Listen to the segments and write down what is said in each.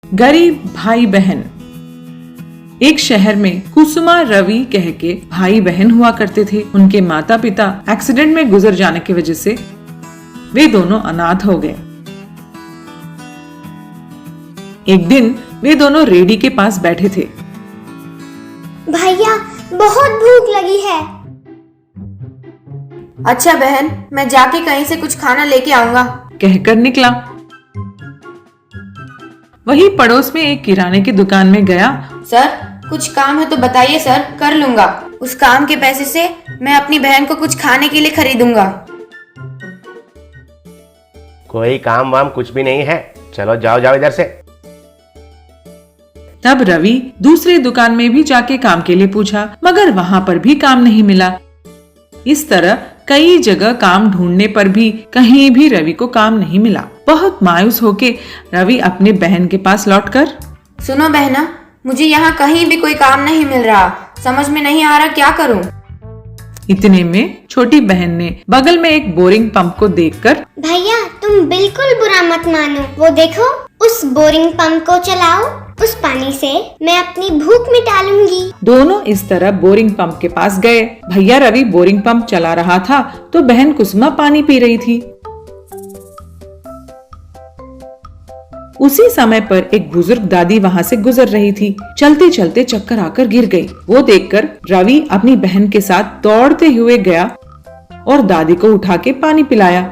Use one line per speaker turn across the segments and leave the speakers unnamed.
गरीब भाई बहन। एक शहर में कुसुमा रवि कह के भाई बहन हुआ करते थे। उनके माता पिता एक्सीडेंट में गुजर जाने की वजह से वे दोनों अनाथ हो गए। एक दिन वे दोनों रेडी के पास बैठे थे।
भैया बहुत भूख लगी है।
अच्छा बहन, मैं जाके कहीं से कुछ खाना लेके आऊंगा,
कहकर निकला। वही पड़ोस में एक किराने की दुकान में गया।
सर कुछ काम है तो बताइए सर, कर लूंगा। उस काम के पैसे से मैं अपनी बहन को कुछ खाने के लिए खरीदूंगा।
कोई काम वाम कुछ भी नहीं है, चलो जाओ जाओ इधर से।
तब रवि दूसरी दुकान में भी जाके काम के लिए पूछा, मगर वहां पर भी काम नहीं मिला। इस तरह कई जगह काम ढूंढने पर भी कहीं भी रवि को काम नहीं मिला। बहुत मायूस होके रवि अपने बहन के पास लौटकर,
सुनो बहना, मुझे यहाँ कहीं भी कोई काम नहीं मिल रहा, समझ में नहीं आ रहा क्या करूँ।
इतने में छोटी बहन ने बगल में एक बोरिंग पंप को देखकर,
भैया तुम बिल्कुल बुरा मत मानो, वो देखो उस बोरिंग पंप को चलाओ, उस पानी से मैं अपनी भूख मिटा लूंगी।
दोनों इस तरह बोरिंग पंप के पास गए। भैया रवि बोरिंग पंप चला रहा था तो बहन कुसुमा पानी पी रही थी। उसी समय पर एक बुजुर्ग दादी वहां से गुजर रही थी। चलते चलते चक्कर आकर गिर गई। वो देखकर रवि अपनी बहन के साथ दौड़ते हुए गया और दादी को उठा के पानी पिलाया।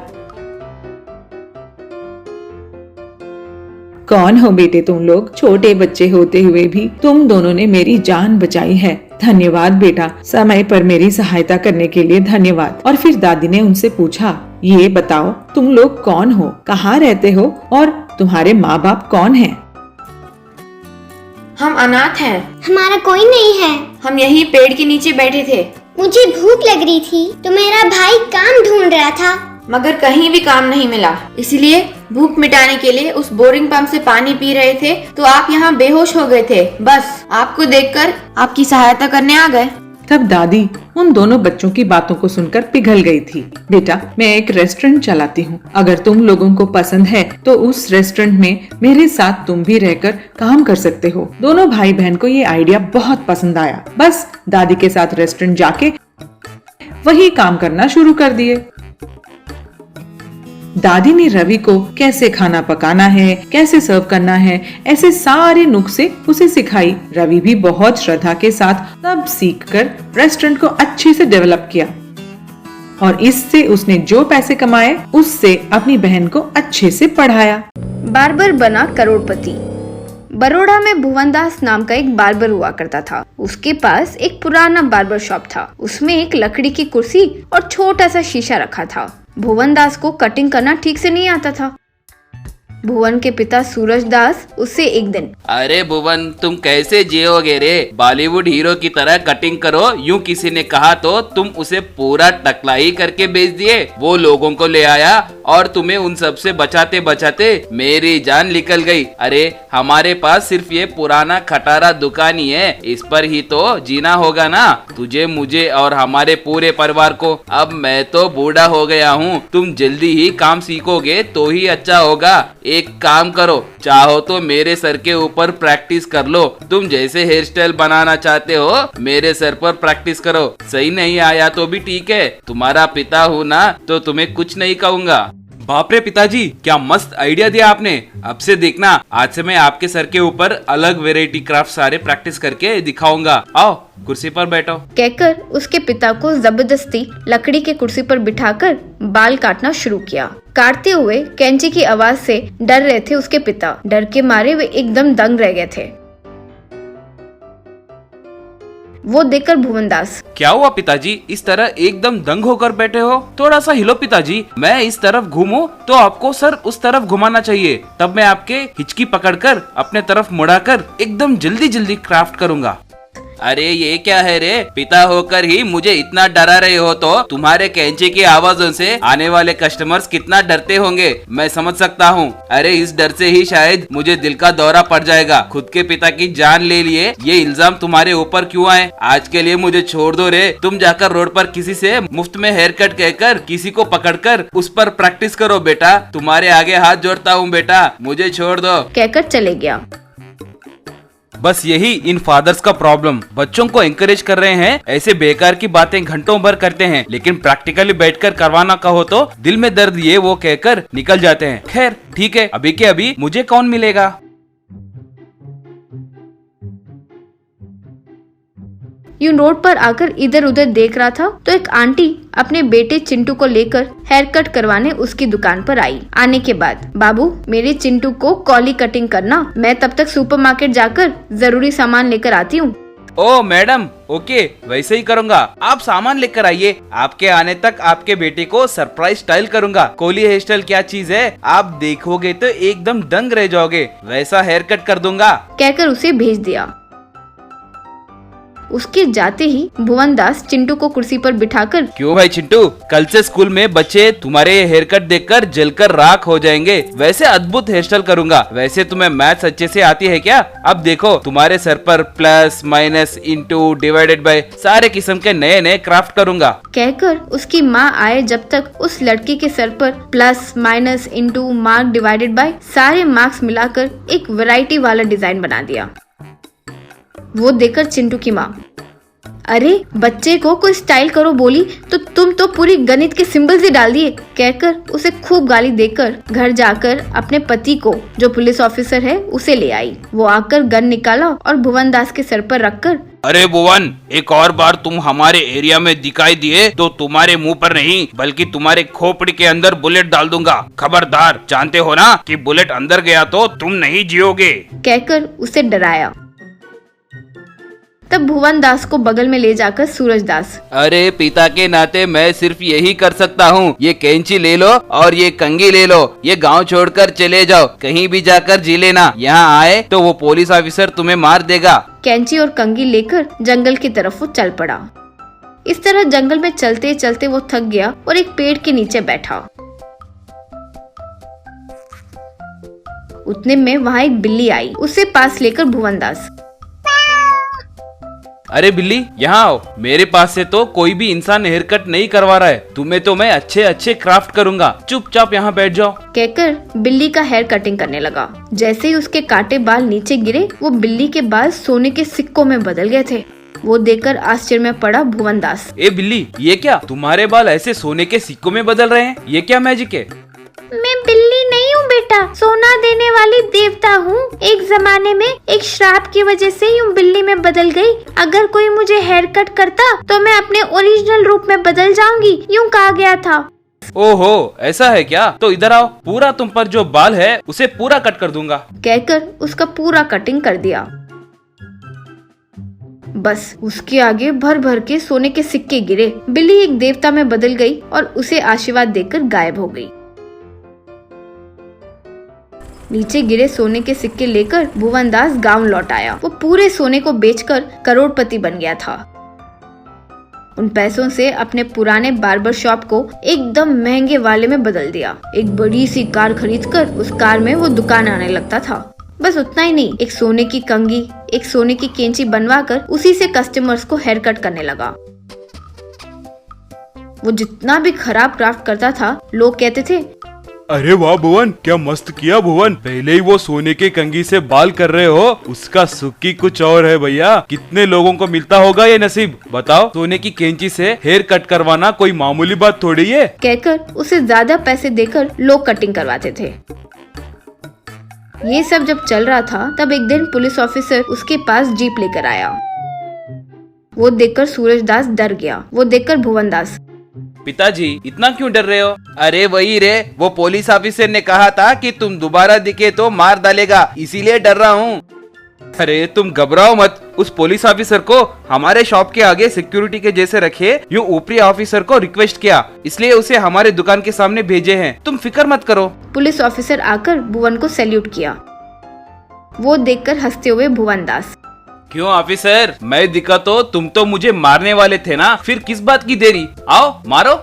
कौन हो बेटे तुम लोग? छोटे बच्चे होते हुए भी तुम दोनों ने मेरी जान बचाई है। धन्यवाद बेटा, समय पर मेरी सहायता करने के लिए धन्यवाद। और फिर दादी ने उनसे पूछा, ये बताओ तुम लोग कौन हो, कहाँ रहते हो और तुम्हारे माँ बाप कौन हैं?
हम अनाथ हैं।
हमारा कोई नहीं है।
हम यही पेड़ के नीचे बैठे थे।
मुझे भूख लग रही थी तो मेरा भाई काम ढूंढ रहा था,
मगर कहीं भी काम नहीं मिला, इसलिए भूख मिटाने के लिए उस बोरिंग पंप से पानी पी रहे थे तो आप यहाँ बेहोश हो गए थे। बस आपको देखकर आपकी सहायता करने आ गए।
तब दादी उन दोनों बच्चों की बातों को सुनकर पिघल गई थी। बेटा, मैं एक रेस्टोरेंट चलाती हूँ, अगर तुम लोगों को पसंद है तो उस रेस्टोरेंट में मेरे साथ तुम भी रहकर काम कर सकते हो। दोनों भाई बहन को ये आइडिया बहुत पसंद आया। बस दादी के साथ रेस्टोरेंट जाके वही काम करना शुरू कर दिए। दादी ने रवि को कैसे खाना पकाना है, कैसे सर्व करना है, ऐसे सारे नुस्खे उसे सिखाई। रवि भी बहुत श्रद्धा के साथ सब सीखकर रेस्टोरेंट को अच्छे से डेवलप किया और इससे उसने जो पैसे कमाए उससे अपनी बहन को अच्छे से पढ़ाया।
बार्बर बना करोड़पति। बड़ौदा में भुवनदास नाम का एक बार्बर हुआ करता था। उसके पास एक पुराना बार्बर शॉप था। उसमें एक लकड़ी की कुर्सी और छोटा सा शीशा रखा था। भुवनदास को कटिंग करना ठीक से नहीं आता था। भुवन के पिता सूरज दास उससे एक दिन,
अरे भुवन, तुम कैसे जियोगे रे? बॉलीवुड हीरो की तरह कटिंग करो, यूं किसी ने कहा तो तुम उसे पूरा टकलाई करके बेच दिए। वो लोगों को ले आया और तुम्हें उन सब से बचाते बचाते मेरी जान निकल गई। अरे हमारे पास सिर्फ ये पुराना खटारा दुकान ही है, इस पर ही तो जीना होगा ना, तुझे, मुझे और हमारे पूरे परिवार को। अब मैं तो बूढ़ा हो गया हूँ, तुम जल्दी ही काम सीखोगे तो ही अच्छा होगा। एक काम करो, चाहो तो मेरे सर के ऊपर प्रैक्टिस कर लो। तुम जैसे हेयर स्टाइल बनाना चाहते हो मेरे सर पर प्रैक्टिस करो। सही नहीं आया तो भी ठीक है, तुम्हारा पिता हूँ ना तो तुम्हें कुछ नहीं कहूँगा।
बाप रे पिताजी, क्या मस्त आइडिया दिया आपने। अब से देखना, आज से मैं आपके सर के ऊपर अलग वेराइटी क्राफ्ट सारे प्रैक्टिस करके दिखाऊंगा। आओ कुर्सी पर बैठो।
कहकर उसके पिता को जबरदस्ती लकड़ी के कुर्सी पर बिठाकर बाल काटना शुरू किया। काटते हुए कैंची की आवाज से डर रहे थे उसके पिता। डर के मारे वे एकदम दंग रह गए थे। वो देखकर भुवनदास,
क्या हुआ पिताजी, इस तरह एकदम दंग होकर बैठे हो? थोड़ा सा हिलो पिताजी। मैं इस तरफ घूमूं तो आपको सर उस तरफ घुमाना चाहिए, तब मैं आपके हिचकी पकड़कर अपने तरफ मुड़ाकर एकदम जल्दी जल्दी क्राफ्ट करूंगा।
अरे ये क्या है रे, पिता होकर ही मुझे इतना डरा रहे हो तो तुम्हारे कैंची की आवाजों से आने वाले कस्टमर्स कितना डरते होंगे मैं समझ सकता हूँ। अरे इस डर से ही शायद मुझे दिल का दौरा पड़ जाएगा। खुद के पिता की जान ले लिए, ये इल्जाम तुम्हारे ऊपर क्यों आए? आज के लिए मुझे छोड़ दो रे। तुम जाकर रोड पर किसी से मुफ्त में हेयर कट कहकर किसी को पकड़कर उस पर प्रैक्टिस करो बेटा। तुम्हारे आगे हाथ जोड़ता हूँ बेटा, मुझे छोड़ दो।
कहकर चले गया।
बस यही इन फादर्स का प्रॉब्लम, बच्चों को एंकरेज कर रहे हैं, ऐसे बेकार की बातें घंटों भर करते हैं, लेकिन प्रैक्टिकली बैठकर करवाना कहो तो दिल में दर्द ये वो कहकर निकल जाते हैं। खैर ठीक है, अभी के अभी मुझे कौन मिलेगा।
यूं रोड पर आकर इधर उधर देख रहा था तो एक आंटी अपने बेटे चिंटू को लेकर हेयर कट करवाने उसकी दुकान पर आई। आने के बाद, बाबू मेरे चिंटू को कॉली कटिंग करना, मैं तब तक सुपरमार्केट जाकर जरूरी सामान लेकर आती हूँ।
ओ मैडम, ओके वैसे ही करूँगा, आप सामान लेकर आइए। आपके आने तक आपके बेटे को सरप्राइज स्टाइल करूँगा। कोली हेयर स्टाइल क्या चीज है, आप देखोगे तो एकदम दंग रह जाओगे, वैसा हेयर कट कर दूंगा।
कहकर उसे भेज दिया। उसके जाते ही भुवन दास चिंटू को कुर्सी पर बिठाकर,
क्यों भाई चिंटू, कल से स्कूल में बच्चे तुम्हारे हेयर कट देखकर जलकर राख हो जाएंगे। वैसे अद्भुत हेयर स्टाइल करूंगा। वैसे तुम्हें मैथ्स अच्छे से आती है क्या? अब देखो तुम्हारे सर पर plus minus into divided by सारे किस्म के नए नए क्राफ्ट करूंगा।
कहकर उसकी माँ आए जब तक उस लड़के के सर पर plus minus into mark divided by सारे मार्क्स मिलाकर एक वैरायटी वाला डिजाइन बना दिया। वो देखकर चिंटू की माँ, अरे बच्चे को कोई स्टाइल करो बोली तो तुम तो पूरी गणित के सिंबल्स ही डाल दिए। कहकर उसे खूब गाली देकर घर जाकर अपने पति को, जो पुलिस ऑफिसर है, उसे ले आई। वो आकर गन निकाला और भुवन दास के सर पर रखकर,
अरे भुवन, एक और बार तुम हमारे एरिया में दिखाई दिए तो तुम्हारे मुंह पर नहीं बल्कि तुम्हारे खोपड़ी के अंदर बुलेट डाल दूंगा। खबरदार, जानते हो ना कि बुलेट अंदर गया तो तुम नहीं जियोगे।
कहकर उसे डराया। तब भुवन दास को बगल में ले जाकर सूरज दास,
अरे पिता के नाते मैं सिर्फ यही कर सकता हूँ। ये कैंची ले लो और ये कंघी ले लो, ये गांव छोड़कर चले जाओ, कहीं भी जाकर जी लेना। यहाँ आए तो वो पुलिस ऑफिसर तुम्हें मार देगा।
कैंची और कंघी लेकर जंगल की तरफ वो चल पड़ा। इस तरह जंगल में चलते चलते वो थक गया और एक पेड़ के नीचे बैठा। उतने में वहाँ एक बिल्ली आई, उसे पास लेकर भुवन दास,
अरे बिल्ली यहाँ आओ, मेरे पास से तो कोई भी इंसान हेयर कट नहीं करवा रहा है, तुम्हें तो मैं अच्छे अच्छे क्राफ्ट करूंगा, चुपचाप यहाँ बैठ जाओ।
कहकर बिल्ली का हेयर कटिंग करने लगा। जैसे ही उसके काटे बाल नीचे गिरे, वो बिल्ली के बाल सोने के सिक्कों में बदल गए थे। वो देखकर आश्चर्य में पड़ा भुवन दास।
ए बिल्ली, ये क्या, तुम्हारे बाल ऐसे सोने के सिक्कों में बदल रहे हैं, ये क्या मैजिक है?
मैं बिल्ली नहीं हूँ बेटा, सोना देने वाली देवता हूँ। एक जमाने में एक श्राप की वजह से यूँ बिल्ली में बदल गई। अगर कोई मुझे हेयर कट करता तो मैं अपने ओरिजिनल रूप में बदल जाऊंगी, यूँ कहा गया था।
ओहो, ऐसा है क्या? तो इधर आओ, पूरा तुम पर जो बाल है उसे पूरा कट कर दूंगा।
कहकर उसका पूरा कटिंग कर दिया। बस उसके आगे भर भर के सोने के सिक्के गिरे। बिल्ली एक देवता में बदल गई और उसे आशीर्वाद देकर गायब हो गई। नीचे गिरे सोने के सिक्के लेकर भुवन दास गांव लौट आया। वो पूरे सोने को बेचकर करोड़पति बन गया था। उन पैसों से अपने पुराने बार्बर शॉप को एकदम महंगे वाले में बदल दिया। एक बड़ी सी कार खरीदकर उस कार में वो दुकान आने लगता था। बस उतना ही नहीं, एक सोने की कंघी, एक सोने की कैंची बनवाकर उसी से कस्टमर्स को हेयर कट करने लगा। वो जितना भी खराब क्राफ्ट करता था, लोग कहते थे,
अरे वाह भुवन, क्या मस्त किया भुवन, पहले ही वो सोने के कंघी से बाल कर रहे हो, उसका सुख ही कुछ और है भैया। कितने लोगों को मिलता होगा ये नसीब, बताओ। सोने की कैंची से हेयर कट करवाना कोई मामूली बात थोड़ी है।
कहकर उसे ज्यादा पैसे देकर लोग कटिंग करवाते थे। ये सब जब चल रहा था, तब एक दिन पुलिस ऑफिसर उसके पास जीप लेकर आया। वो देखकर सूरज दास डर गया। वो देखकर भुवन दास,
पिताजी इतना क्यों डर रहे हो? अरे वही रे, वो पुलिस ऑफिसर ने कहा था कि तुम दोबारा दिखे तो मार डालेगा, इसीलिए डर रहा हूँ।
अरे तुम घबराओ मत, उस पुलिस ऑफिसर को हमारे शॉप के आगे सिक्योरिटी के जैसे रखे, यूं ऊपरी ऑफिसर को रिक्वेस्ट किया, इसलिए उसे हमारे दुकान के सामने भेजे हैं, तुम फिक्र मत करो।
पुलिस ऑफिसर आकर भुवन को सैल्यूट किया। वो देखकर हंसते हुए भुवन दास,
क्यों ऑफिसर, मैं दिखा तो तुम तो मुझे मारने वाले थे ना, फिर किस बात की देरी? आओ मारो।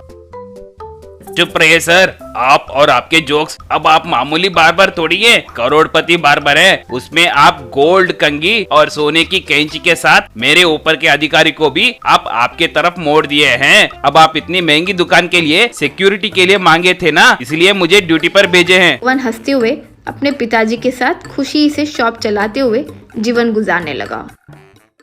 चुप रहिए सर, आप और आपके जोक्स। अब आप मामूली बार्बर थोड़ी है, करोड़पति बार्बर है। उसमें आप गोल्ड कंघी और सोने की कैंची के साथ मेरे ऊपर के अधिकारी को भी आप आपके तरफ मोड़ दिए हैं। अब आप इतनी महंगी दुकान के लिए सिक्योरिटी के लिए मांगे थे ना, इसलिए मुझे ड्यूटी पर भेजे हैं।
भुवन हंसते हुए अपने पिताजी के साथ खुशी से शॉप चलाते हुए जीवन गुजारने लगा।